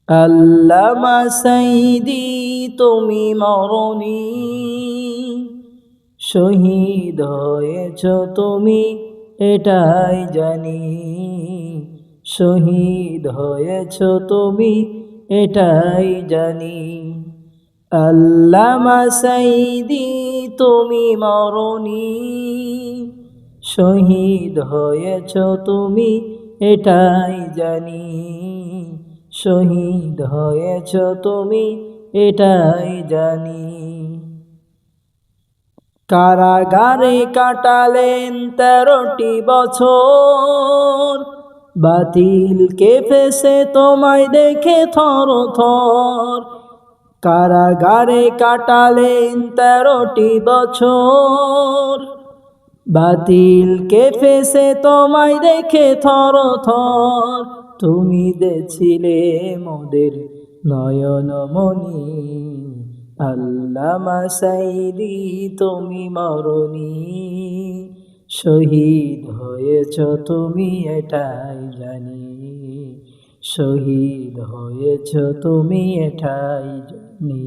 আল্লামা সাইদি তুমি মরণি, শহীদ হয়েছ তুমি এটাই জানি, শহীদ হয়েছ তুমি এটাই জানি। আল্লামা সাইদি তুমি মরণি, শহীদ হয়েছ তুমি এটাই জানি, শহীদ হয়েছ তুমি এটাই জানি। কারাগারে কাটালেন 13টি বছর, বাতিল কেঁপেছে তোমায় দেখে থর থর। কারাগারে কাটালেন 13টি বছর, বাতিল কেঁপেছে তোমায় দেখে থর থর। তুমি ছিলে মোদের নয়নমণি, আল্লামা সাইদি তুমি মরণি, শহীদ হয়েছ তুমি এটাই জানি, শহীদ হয়েছ তুমি এটাই জানি।